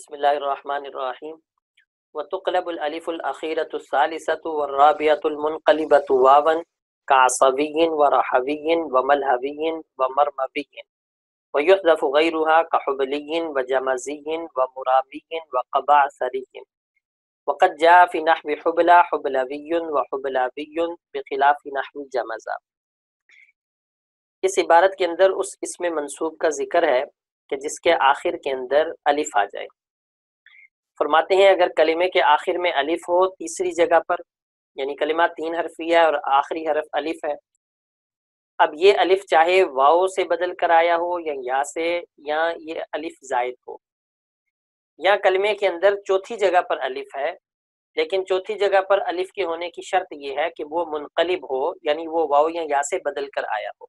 بسم اللہ الرحمن الرحیم وتقلب الالف الاخیرۃ الثالثۃ والرابعۃ المنقلبۃ واوا كعصبی ورحوی وملہوی ومرموی ويحذف غيرها كحبلي وجمزي ومرامي وقبعثري وقد جاء في نحو حبلى حبلوي وحبلابي بخلاف نحو جمزة۔ اس عبارت کے اندر اس اسم منصوب کا ذکر ہے کہ جس کے آخر کے اندر الف آ جائے۔ فرماتے ہیں اگر کلمے کے آخر میں الف ہو تیسری جگہ پر، یعنی کلمہ 3 حرفی ہے اور آخری حرف الف ہے، اب یہ الف چاہے واو سے بدل کر آیا ہو یا سے، یا یہ الف زائد ہو، یا کلمے کے اندر چوتھی جگہ پر الف ہے لیکن چوتھی جگہ پر الف کے ہونے کی شرط یہ ہے کہ وہ منقلب ہو، یعنی وہ واو یا سے بدل کر آیا ہو،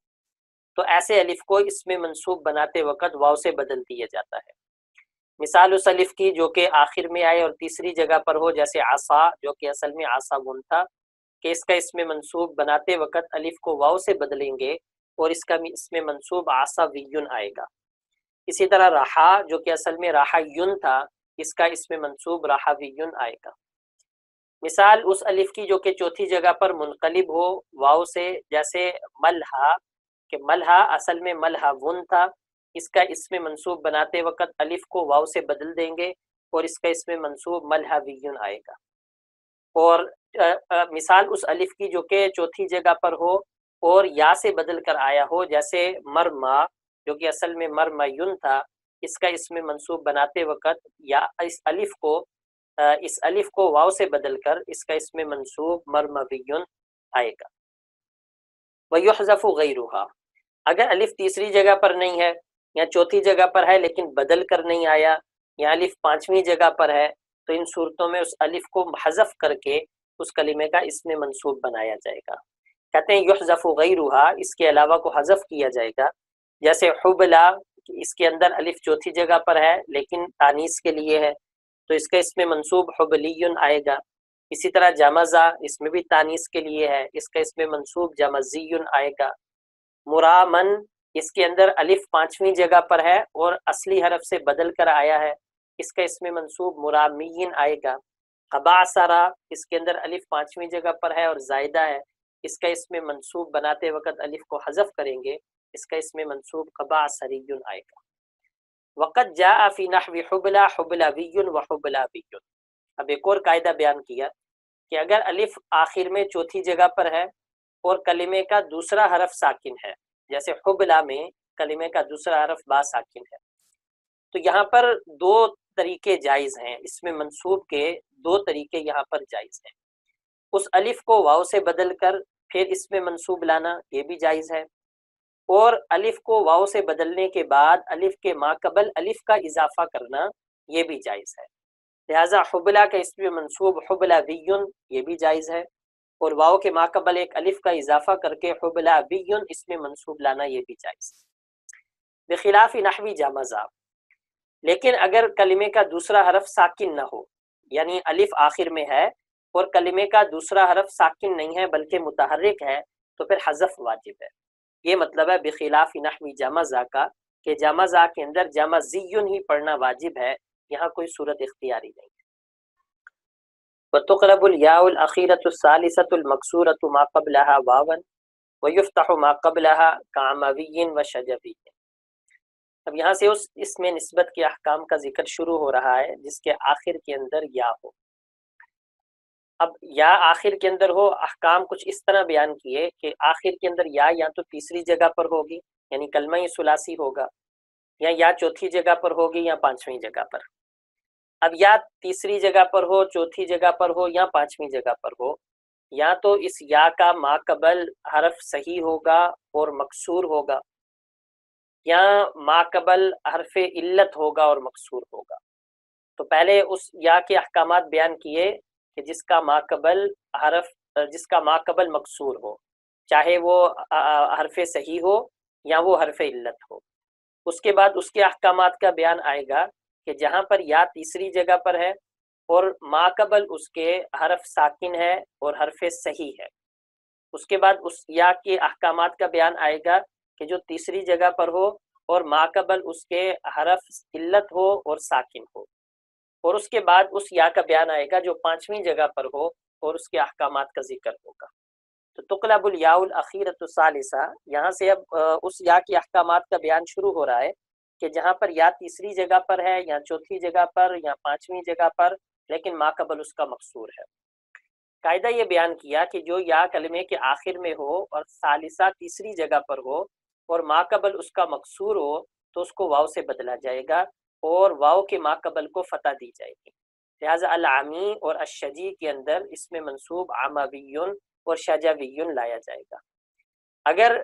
تو ایسے الف کو اسم منصوب بناتے وقت واو سے بدل دیا جاتا ہے۔ مثال اس الف کی جو کہ آخر میں آئے اور تیسری جگہ پر ہو، جیسے عصا جو کہ اصل میں عصاون تھا، کہ اس کا اسم منصوب بناتے وقت الف کو واو سے بدلیں گے اور اس کا اسم منصوب عصاویون آئے گا۔ اسی طرح رہا جو کہ اصل میں راحیون تھا، اس کا اسم منصوب راحویون آئے گا۔ مثال اس الف کی جو کہ چوتھی جگہ پر منقلب ہو واو سے، جیسے ملہا، کہ ملہا اصل میں ملہاون تھا، اس کا اسم منصوب بناتے وقت الف کو واو سے بدل دیں گے اور اس کا اسم منصوب ملہویون آئے گا۔ اور مثال اس الف کی جو کہ چوتھی جگہ پر ہو اور یا سے بدل کر آیا ہو، جیسے مرما جو کہ اصل میں مرمیون تھا، اس کا اسم منصوب بناتے وقت یا اس الف کو واو سے بدل کر اس کا اسم منصوب مرمویون آئے گا۔ وَيُحْذَفُ غَيْرُهَا، اگر الف تیسری جگہ پر نہیں ہے یا چوتھی جگہ پر ہے لیکن بدل کر نہیں آیا، یا الف 5ویں جگہ پر ہے، تو ان صورتوں میں اس الف کو حذف کر کے اس کلمے کا اسم منصوب بنایا جائے گا۔ کہتے ہیں یحذف غیرہا، اس کے علاوہ کو حذف کیا جائے گا، جیسے حبلا، اس کے اندر الف چوتھی جگہ پر ہے لیکن تانیث کے لیے ہے، تو اس کا اسم منصوب حبلیون آئے گا۔ اسی طرح جمزہ، اس میں بھی تانیث کے لیے ہے، اس کا اسم منصوب جمزیون آئے گا۔ مرامن، اس کے اندر الف 5ویں جگہ پر ہے اور اصلی حرف سے بدل کر آیا ہے، اس کا اسم منصوب مرامیین آئے گا۔ قبعثرا، اس کے اندر الف 5ویں جگہ پر ہے اور زائدہ ہے، اس کا اسم منصوب بناتے وقت الف کو حذف کریں گے، اس کا اسم منصوب قبعثریون آئے گا۔ وقد جاء فی نحو حبلا حبلوی وحبلابی، اب ایک اور قاعدہ بیان کیا کہ اگر الف آخر میں چوتھی جگہ پر ہے اور کلمے کا دوسرا حرف ساکن ہے، جیسے حبلا میں کلمے کا دوسرا حرف با ساکن ہے، تو یہاں پر 2 طریقے جائز ہیں، اس میں منصوب کے 2 طریقے یہاں پر جائز ہیں۔ اس الف کو واو سے بدل کر پھر اس میں منصوب لانا، یہ بھی جائز ہے، اور الف کو واو سے بدلنے کے بعد الف کے ماقبل الف کا اضافہ کرنا، یہ بھی جائز ہے۔ لہٰذا حبلا کا اسم منصوب حبلاویون، یہ بھی جائز ہے، اور واو کے ماقبل ایک الف کا اضافہ کر کے حبلاویون اسم منصوب لانا، یہ بھی جائز ہے۔ بخلاف نحو جمزہ، لیکن اگر کلمے کا دوسرا حرف ساکن نہ ہو، یعنی الف آخر میں ہے اور کلمے کا دوسرا حرف ساکن نہیں ہے بلکہ متحرک ہے، تو پھر حذف واجب ہے۔ یہ مطلب ہے بخلاف نحو جمزہ کا، کہ جمزہ کے اندر جمزیون ہی پڑھنا واجب ہے، یہاں کوئی صورت اختیاری نہیں ہے۔ وتقلب الياء الأخيرة الثالثة المكسورة ما قبلها واوا ويفتح ما قبلها كعموي وشجبي۔ اب یہاں سے اس میں نسبت کے احکام کا ذکر شروع ہو رہا ہے جس کے آخر کے اندر یا ہو۔ اب یا آخر کے اندر ہو، احکام کچھ اس طرح بیان کیے کہ آخر کے اندر یا تو تیسری جگہ پر ہوگی، یعنی کلمہ ثلاثی ہوگا، یا چوتھی جگہ پر ہوگی یا 5ویں جگہ پر۔ اب یا تیسری جگہ پر ہو، چوتھی جگہ پر ہو یا 5ویں جگہ پر ہو، یا تو اس یا کا ماقبل حرف صحیح ہوگا اور مکسور ہوگا، یا ماقبل حرف علت ہوگا اور مکسور ہوگا۔ تو پہلے اس یا کے احکامات بیان کیے کہ جس کا ماقبل مکسور ہو، چاہے وہ حرف صحیح ہو یا وہ حرف علت ہو۔ اس کے بعد اس کے احکامات کا بیان آئے گا کہ جہاں پر یا تیسری جگہ پر ہے اور ماقبل اس کے حرف ساکن ہے اور حرف صحیح ہے، اس کے بعد اس یا کے احکامات کا بیان آئے گا کہ جو تیسری جگہ پر ہو اور ماقبل اس کے حرف علت ہو اور ساکن ہو۔ اور اس کے بعد اس یا کا بیان آئے گا جو پانچویں جگہ پر ہو اور اس کے احکامات کا ذکر ہوگا۔ تو تقلب الیاء الاخیرۃ الثالثہ، یہاں سے اب اس یا کے احکامات کا بیان شروع ہو رہا ہے کہ جہاں پر یا تیسری جگہ پر ہے یا چوتھی جگہ پر یا پانچویں جگہ پر، لیکن ما قبل اس کا مقصور ہے۔ قاعدہ یہ بیان کیا کہ جو یا کلمے کے آخر میں ہو اور ثالثہ تیسری جگہ پر ہو اور ما قبل اس کا مقصور ہو تو اس کو واو سے بدلا جائے گا اور واو کے ما قبل کو فتح دی جائے گی۔ لہٰذا العمی اور الشجی کے اندر اس میں منصوب عموی اور شجوی لایا جائے گا۔ اگر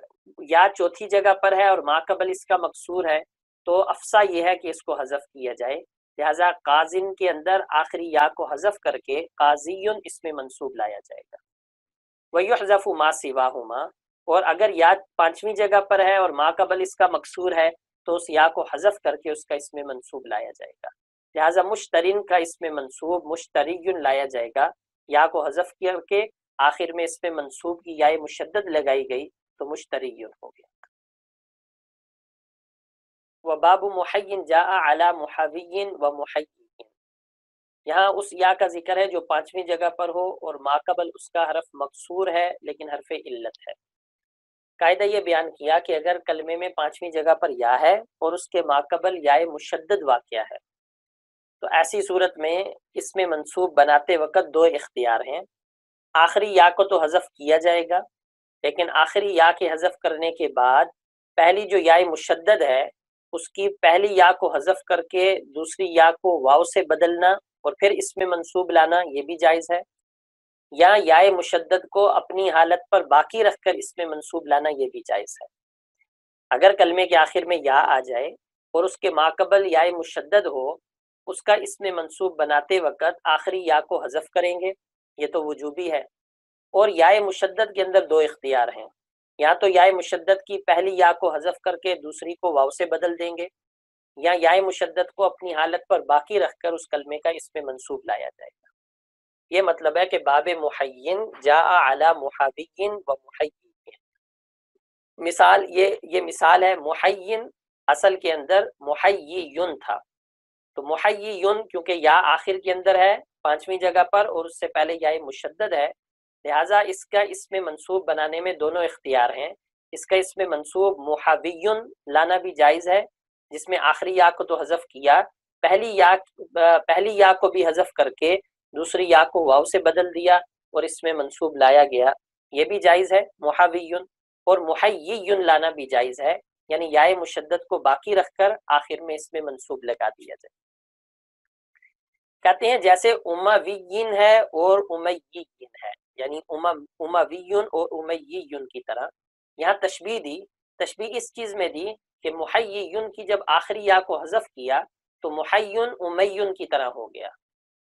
یا چوتھی جگہ پر ہے اور ما قبل اس کا مقصور ہے تو افصح یہ ہے کہ اس کو حذف کیا جائے، لہٰذا قازن کے اندر آخری یا کو حذف کر کے قاضیٌ اس میں منصوب لایا جائے گا۔ وَيُحْذَفُ مَا سِوَاهُمَا، اور اگر یا پانچویں جگہ پر ہے اور ما قبل اس کا مقصور ہے تو اس یا کو حذف کر کے اس کا اس میں منصوب لایا جائے گا، لہٰذا مشترن کا اس میں منصوب مشتریٌ لایا جائے گا۔ یا کو حذف کر کے آخر میں اس میں منصوب کی یا مشدد لگائی گئی تو مشتریٌ ہو گیا۔ وباب محی جاء علی محوی و محی، یہاں اس یا کا ذکر ہے جو پانچویں جگہ پر ہو اور ما قبل اس کا حرف مقصور ہے لیکن حرف علت ہے۔ قاعدہ یہ بیان کیا کہ اگر کلمے میں پانچویں جگہ پر یا ہے اور اس کے ما قبل یا مشدد واقعہ ہے تو ایسی صورت میں اس میں منصوب بناتے وقت دو اختیار ہیں۔ آخری یا کو تو حذف کیا جائے گا، لیکن آخری یا کے حذف کرنے کے بعد پہلی جو یا مشدد ہے اس کی پہلی یا کو حذف کر کے دوسری یا کو واو سے بدلنا اور پھر اس میں منصوب لانا یہ بھی جائز ہے، یا یا مشدد کو اپنی حالت پر باقی رکھ کر اس میں منصوب لانا یہ بھی جائز ہے۔ اگر کلمے کے آخر میں یا آ جائے اور اس کے ما قبل یا مشدد ہو، اس کا اس میں منصوب بناتے وقت آخری یا کو حذف کریں گے، یہ تو وجوبی ہے۔ اور یا مشدد کے اندر دو اختیار ہیں، یا تو یا مشدد کی پہلی یا کو حذف کر کے دوسری کو واو سے بدل دیں گے، یا مشدد کو اپنی حالت پر باقی رکھ کر اس کلمے کا اس میں منصوب لایا جائے گا۔ یہ مطلب ہے کہ باب محین جاء علی محوی و محی، مثال یہ مثال ہے۔ محین اصل کے اندر محیین تھا، تو محیین کیونکہ یا آخر کے اندر ہے پانچویں جگہ پر اور اس سے پہلے یا مشدد ہے، لہٰذا اس کا اس میں منصوب بنانے میں دونوں اختیار ہیں۔ اس کا اس میں منصوب محویٌ لانا بھی جائز ہے، جس میں آخری یا کو تو حذف کیا، پہلی یا کو بھی حذف کر کے دوسری یا کو واو سے بدل دیا اور اس میں منصوب لایا گیا، یہ بھی جائز ہے محویٌ۔ اور محییٌ لانا بھی جائز ہے، یعنی یا مشدد کو باقی رکھ کر آخر میں اس میں منصوب لگا دیا جائے۔ کہتے ہیں جیسے امویین ہے اور امیین ہے، یعنی امویون اور امیین کی طرح یہاں تشبیہ دی۔ تشبیہ اس چیز میں دی کہ محیین کی جب آخری یا کو حذف کیا تو محیین امیین کی طرح ہو گیا،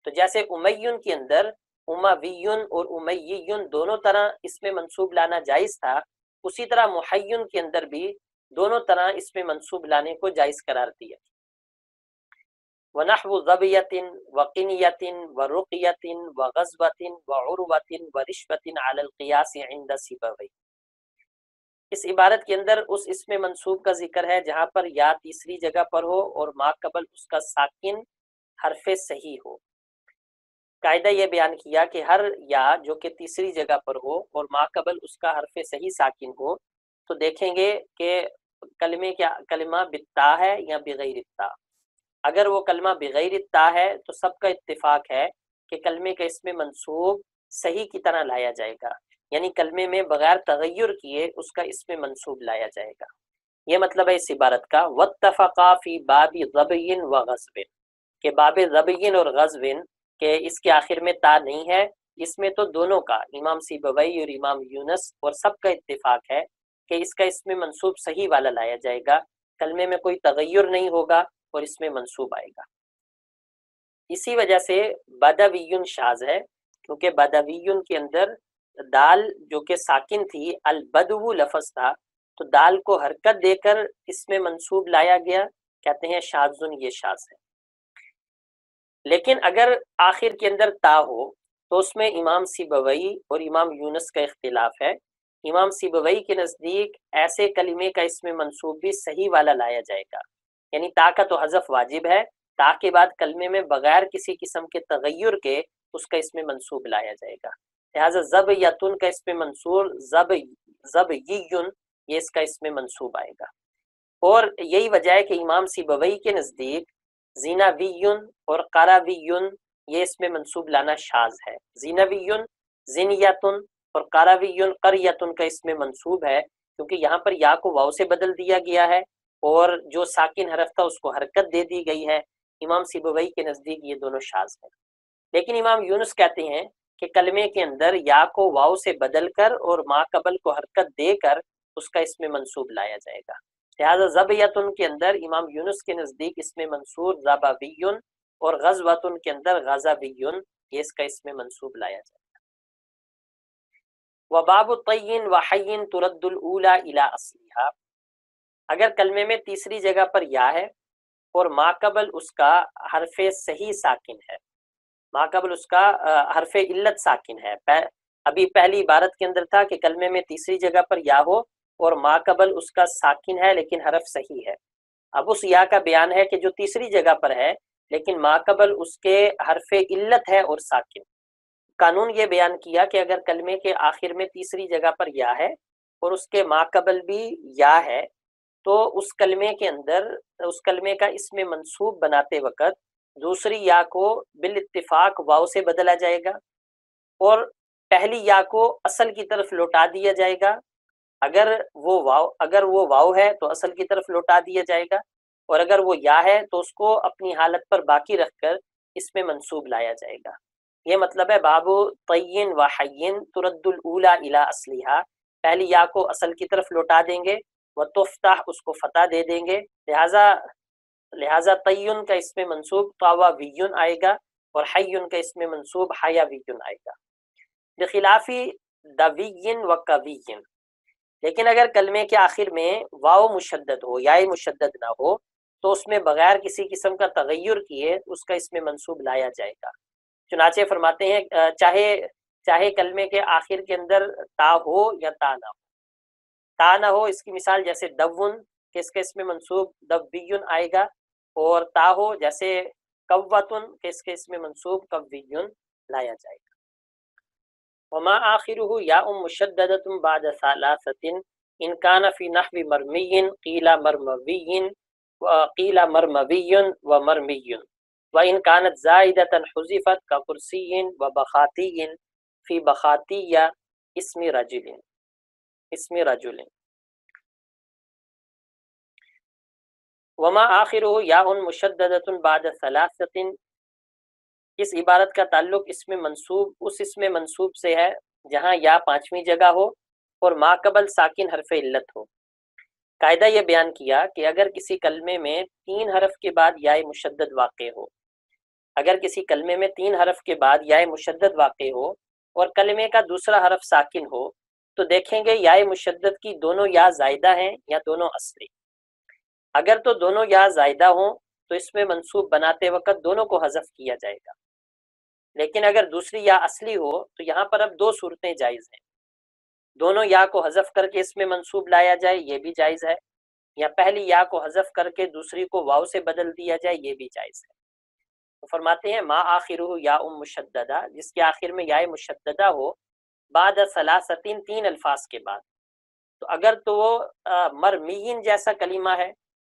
تو جیسے امیین کے اندر امویون اور امیین دونوں طرح اس میں منصوب لانا جائز تھا، اسی طرح محیین کے اندر بھی دونوں طرح اس میں منصوب لانے کو جائز قرار دیا۔ وَنَحْوُ ظَبِيَّةٍ وَقِنْيَةٍ وَرُقْيَةٍ وَغَزْوَةٍ وَعُرْوَةٍ وَرِشْوَةٍ عَلَى الْقِيَاسِ عِنْدَ سِبَوَيْهِ، اس عبارت کے اندر اس اسم منصوب کا ذکر ہے جہاں پر یا تیسری جگہ پر ہو اور ما قبل اس کا ساکن حرف صحیح ہو۔ قاعدہ یہ بیان کیا کہ ہر یا جو کہ تیسری جگہ پر ہو اور ما قبل اس کا حرف صحیح ساکن ہو تو دیکھیں گے کہ کلمہ بالتا ہے یا بغیر التا۔ اگر وہ کلمہ بغیر التا ہے تو سب کا اتفاق ہے کہ کلمے کا اسم منصوب صحیح کی طرح لایا جائے گا، یعنی کلمے میں بغیر تغیر کیے اس کا اسم منصوب لایا جائے گا۔ یہ مطلب ہے اس عبارت کا واتفقا فی باب ضبی و غصب، کہ باب ضبی اور غصب کہ اس کے آخر میں تا نہیں ہے، اس میں تو دونوں کا امام سیبوی اور امام یونس اور سب کا اتفاق ہے کہ اس کا اسم منصوب صحیح والا لایا جائے گا، کلمے میں کوئی تغیر نہیں ہوگا اور اس میں منصوب آئے گا۔ اسی وجہ سے بدویون شاذ ہے، کیونکہ بدویون کے اندر دال جو کہ ساکن تھی، البدو لفظ تھا، تو دال کو حرکت دے کر اس میں منصوب لایا گیا، کہتے ہیں شاذن، یہ شاذ ہے۔ لیکن اگر آخر کے اندر تا ہو تو اس میں امام سیبوی اور امام یونس کا اختلاف ہے۔ امام سیبوی کے نزدیک ایسے کلمے کا اسم منصوب بھی صحیح والا لایا جائے گا، یعنی تا کا تو حذف واجب ہے، تا کے بعد کلمے میں بغیر کسی قسم کے تغیر کے اس کا اسم منصوب لایا جائے گا. لہٰذا ضبیۃ کا اسم منصوب ضبیٌ یہ اس کا اسم منصوب آئے گا. اور یہی وجہ ہے کہ امام سیبوی کے نزدیک زینوی اور قراوی یہ اسم منصوب لانا شاذ ہے. زینوی زنیتن اور قراوی قریتن کا اسم منصوب ہے کیونکہ یہاں پر یا کو واو سے بدل دیا گیا ہے اور جو ساکن حرف تھا اس کو حرکت دے دی گئی ہے. امام سیبوی کے نزدیک یہ دونوں شاذ ہیں. لیکن امام یونس کہتے ہیں کہ کلمے کے اندر یا کو واو سے بدل کر اور ما قبل کو حرکت دے کر اس کا اسم منصوب لایا جائے گا. لہٰذا ضبیۃن کے اندر امام یونس کے نزدیک اسم منصوب ضبابی اور غزوۃن کے اندر غزابی یہ اس کا اسم منصوب لایا جائے گا. وباب طین وحین ترد الاولی الی اصلھا، اگر کلمے میں تیسری جگہ پر یا ہے اور ما قبل اس کا حرف صحیح ساکن ہے، ما قبل اس کا حرف علت ساکن ہے. ابھی پہلی عبارت کے اندر تھا کہ کلمے میں تیسری جگہ پر یا ہو اور ما قبل اس کا ساکن ہے لیکن حرف صحیح ہے. اب اس یا کا بیان ہے کہ جو تیسری جگہ پر ہے لیکن ما قبل اس کے حرف علت ہے اور ساکن. قانون یہ بیان کیا کہ اگر کلمے کے آخر میں تیسری جگہ پر یا ہے اور اس کے ما قبل بھی یا ہے تو اس کلمے کے اندر اس کلمے کا اسم منصوب بناتے وقت دوسری یا کو بالاتفاق واو سے بدلا جائے گا اور پہلی یا کو اصل کی طرف لوٹا دیا جائے گا. اگر وہ واو ہے تو اصل کی طرف لوٹا دیا جائے گا اور اگر وہ یا ہے تو اس کو اپنی حالت پر باقی رکھ کر اسم منصوب لایا جائے گا. یہ مطلب ہے باب طین و حین ترد الاولی الی اصلھا، پہلی یا کو اصل کی طرف لوٹا دیں گے و تفتح اس کو فتح دے دیں گے. لہٰذا طین کا اسم منصوب طاووی آئے گا اور حین کا اسم منصوب حیوی آئے گا. بخلافی دوی و قوی، لیکن اگر کلمے کے آخر میں واو مشدد ہو یا مشدد نہ ہو تو اس میں بغیر کسی قسم کا تغیر کیے اس کا اسم منصوب لایا جائے گا. چنانچہ فرماتے ہیں چاہے کلمے کے آخر کے اندر تا ہو یا تا نہ ہو. تا نہ ہو اس کی مثال جیسے دون کہ اس کا اسم منصوب دوی آئے گا، اور تا ہو جیسے قوتن کہ اس کے اسم منصوب قوی لایا جائے گا. وما آخرہ یا مشددۃ بعد ثلاثۃ ان کان فی نحو مرمی قیل مرموی وقیل مرموی ومرمی وان کانت زائدۃ حذفت ککرسی وبخاتی فی بخاتیہ اسم رجل. وما آخرہ یا مشددۃ بعد ثلاثۃ، اس عبارت کا تعلق اس اسم منصوب سے ہے جہاں یا پانچویں جگہ ہو اور ما قبل ساکن حرف علت ہو. قاعدہ یہ بیان کیا کہ اگر کسی کلمے میں 3 حرف کے بعد یا مشدد واقع ہو، اگر کسی کلمے میں 3 حرف کے بعد یا مشدد واقع ہو اور کلمے کا دوسرا حرف ساکن ہو تو دیکھیں گے یا مشدد کی دونوں یا زائدہ ہیں یا دونوں اصلی. اگر تو دونوں یا زائدہ ہوں تو اس میں منصوب بناتے وقت دونوں کو حذف کیا جائے گا. لیکن اگر دوسری یا اصلی ہو تو یہاں پر اب 2 صورتیں جائز ہیں. دونوں یا کو حذف کر کے اس میں منصوب لایا جائے یہ بھی جائز ہے، یا پہلی یا کو حذف کر کے دوسری کو واو سے بدل دیا جائے یہ بھی جائز ہے. تو فرماتے ہیں ما آخرہ یا مشددہ، جس کے آخر میں یا مشددہ ہو بعد ثلاثۃ 3 الفاظ کے بعد، تو اگر تو وہ مرمین جیسا کلمہ ہے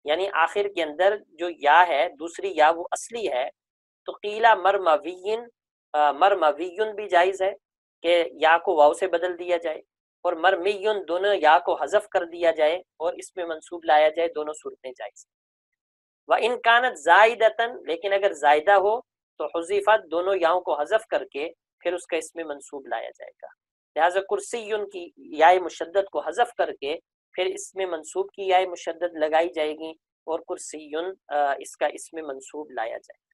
یعنی آخر کے اندر جو یا ہے دوسری یا وہ اصلی ہے تو قیلہ مرموی بھی جائز ہے کہ یا کو واو سے بدل دیا جائے، اور مرمی دونوں یا کو حذف کر دیا جائے اور اس میں منصوب لایا جائے، دونوں صورتیں جائز ہیں. وَإِن كَانَتْ زَائِدَةً، لیکن اگر زائدہ ہو تو حذفت دونوں یاؤں کو حذف کر کے پھر اس کا اس میں منصوب لایا جائے گا. لہٰذا کرسی کی یا مشدد کو حذف کر کے پھر اس میں منصوب کی یا مشدد لگائی جائے گی اور کرسی اس کا اس میں منصوب لایا جائے گا.